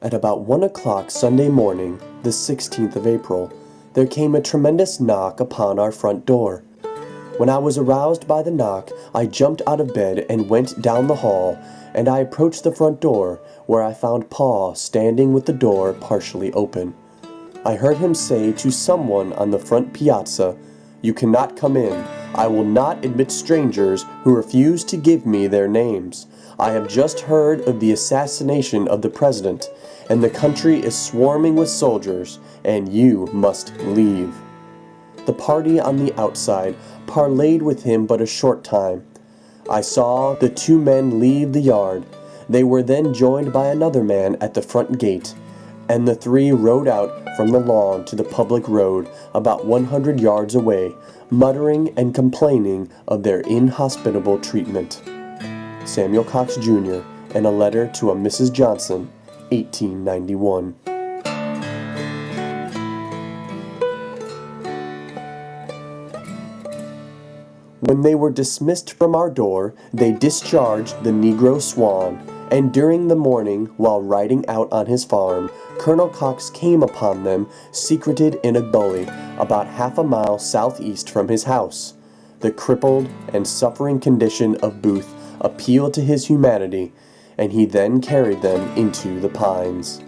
At about 1 o'clock Sunday morning, the 16th of April, there came a tremendous knock upon our front door. When I was aroused by the knock, I jumped out of bed and went down the hall, and I approached the front door, where I found Pa standing with the door partially open. I heard him say to someone on the front piazza, "You cannot come in. I will not admit strangers who refuse to give me their names. I have just heard of the assassination of the president, and the country is swarming with soldiers, and you must leave." The party on the outside parleyed with him but a short time. I saw the two men leave the yard. They were then joined by another man at the front gate, and the three rode out from the lawn to the public road about 100 yards away, muttering and complaining of their inhospitable treatment. Samuel Cox, Jr., in a letter to a Mrs. Johnson, 1891. When they were dismissed from our door, they discharged the Negro Swan, and during the morning, while riding out on his farm, Colonel Cox came upon them secreted in a gully about half a mile southeast from his house. The crippled and suffering condition of Booth appealed to his humanity, and he then carried them into the pines.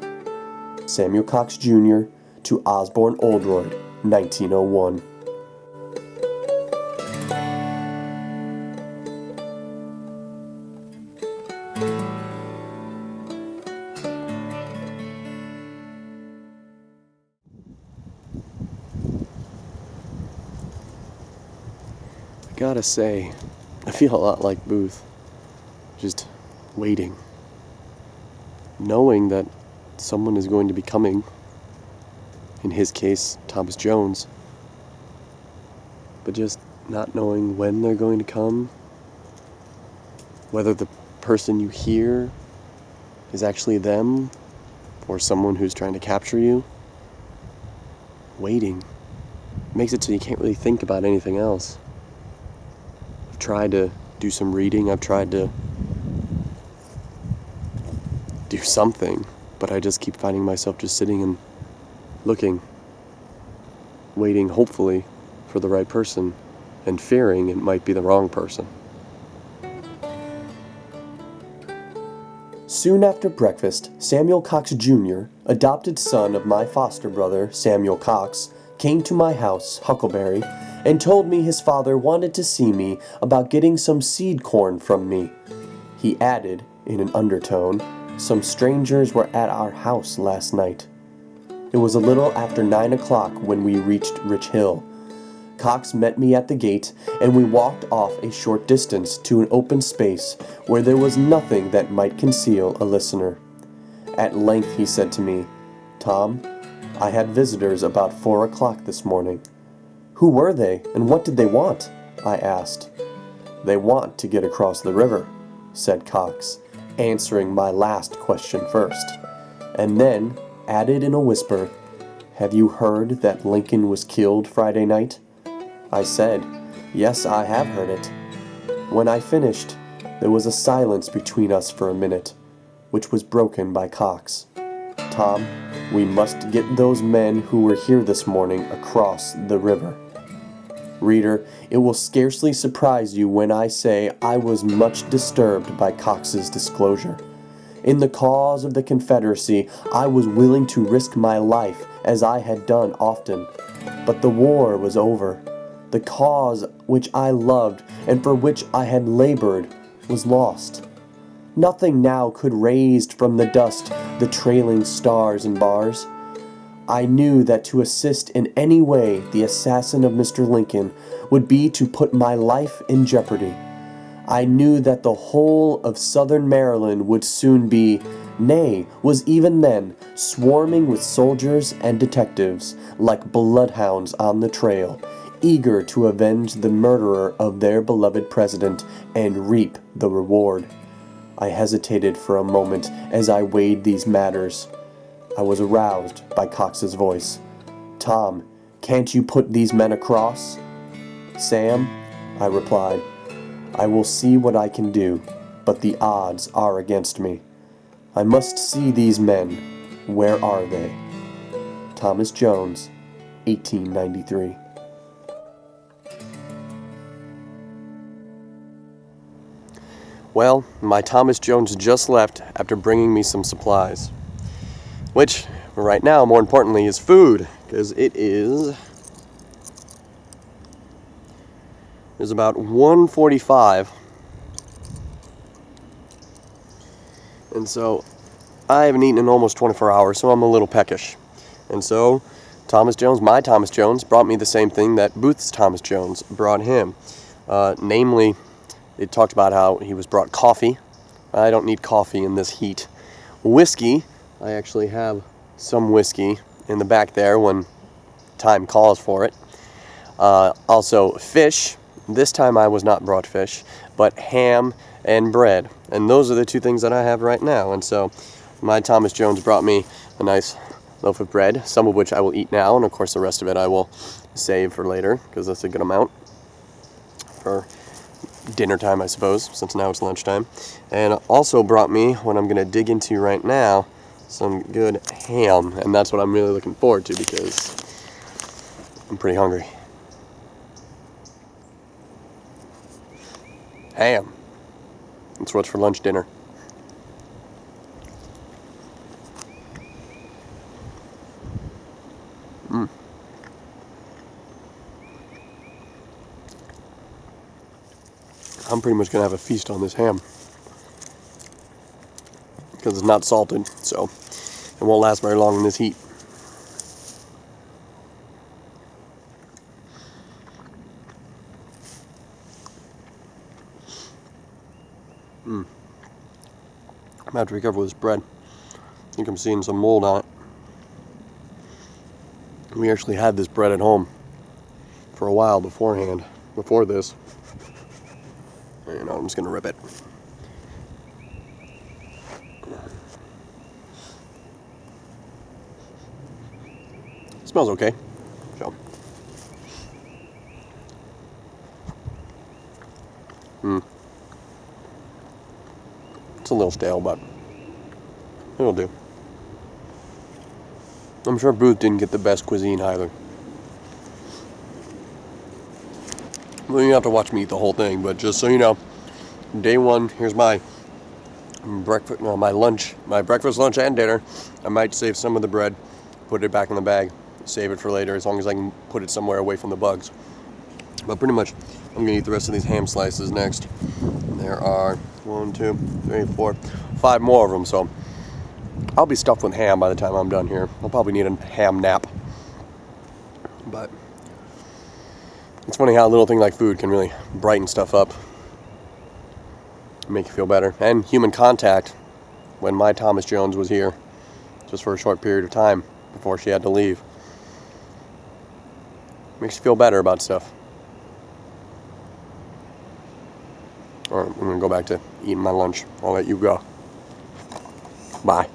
Samuel Cox, Jr. to Osborne Oldroyd, 1901. I gotta say, I feel a lot like Booth, just waiting, knowing that someone is going to be coming, in his case, Thomas Jones, but just not knowing when they're going to come, whether the person you hear is actually them, or someone who's trying to capture you. Waiting makes it so you can't really think about anything else. I've tried to do some reading, I've tried to do something, but I just keep finding myself just sitting and looking, waiting hopefully for the right person, and fearing it might be the wrong person. Soon after breakfast, Samuel Cox, Jr., adopted son of my foster brother, Samuel Cox, came to my house, Huckleberry, and told me his father wanted to see me about getting some seed corn from me. He added, in an undertone, "Some strangers were at our house last night." It was a little after 9 o'clock when we reached Rich Hill. Cox met me at the gate, and we walked off a short distance to an open space where there was nothing that might conceal a listener. At length he said to me, "Tom, I had visitors about 4 o'clock this morning." "Who were they, and what did they want?" I asked. "They want to get across the river," said Cox, answering my last question first, and then added in a whisper, "Have you heard that Lincoln was killed Friday night?" I said, "Yes, I have heard it." When I finished, there was a silence between us for a minute, which was broken by Cox. "Tom, we must get those men who were here this morning across the river." Reader, it will scarcely surprise you when I say I was much disturbed by Cox's disclosure. In the cause of the Confederacy, I was willing to risk my life, as I had done often. But the war was over. The cause which I loved and for which I had labored was lost. Nothing now could raise from the dust the trailing stars and bars. I knew that to assist in any way the assassin of Mr. Lincoln would be to put my life in jeopardy. I knew that the whole of southern Maryland would soon be, nay, was even then, swarming with soldiers and detectives, like bloodhounds on the trail, eager to avenge the murderer of their beloved president and reap the reward. I hesitated for a moment as I weighed these matters. I was aroused by Cox's voice. "Tom, can't you put these men across?" "Sam," I replied, "I will see what I can do, but the odds are against me. I must see these men. Where are they? Thomas Jones, 1893. Well, my Thomas Jones just left after bringing me some supplies. Which, right now, more importantly, is food. Because it's about 1:45. And so, I haven't eaten in almost 24 hours, so I'm a little peckish. And so, my Thomas Jones, brought me the same thing that Booth's Thomas Jones brought him. Namely, it talked about how he was brought coffee. I don't need coffee in this heat. Whiskey. I actually have some whiskey in the back there when time calls for it. Also, fish. This time I was not brought fish, but ham and bread. And those are the two things that I have right now. And so, my Thomas Jones brought me a nice loaf of bread, some of which I will eat now, and of course the rest of it I will save for later, because that's a good amount for dinner time, I suppose, since now it's lunchtime. And also brought me, what I'm going to dig into right now, some good ham. And that's what I'm really looking forward to, because I'm pretty hungry. Ham. That's what's for lunch dinner. I'm pretty much going to have a feast on this ham. Because it's not salted, so it won't last very long in this heat. I'm going to have to be careful with this bread. I think I'm seeing some mold on it. We actually had this bread at home for a while beforehand, before this. You know, I'm just going to rip it. It smells okay. So. It's a little stale, but it'll do. I'm sure Booth didn't get the best cuisine either. Well, you don't have to watch me eat the whole thing, but just so you know, day one, here's my breakfast, my breakfast, lunch, and dinner. I might save some of the bread, put it back in the bag, save it for later, as long as I can put it somewhere away from the bugs. But pretty much, I'm gonna eat the rest of these ham slices next. There are 1, 2, 3, 4, 5 more of them, so I'll be stuffed with ham by the time I'm done here. I'll probably need a ham nap. But it's funny how a little thing like food can really brighten stuff up, make you feel better. And human contact, when my Thomas Jones was here, just for a short period of time before she had to leave, makes you feel better about stuff. All right, I'm going to go back to eating my lunch. I'll let you go. Bye.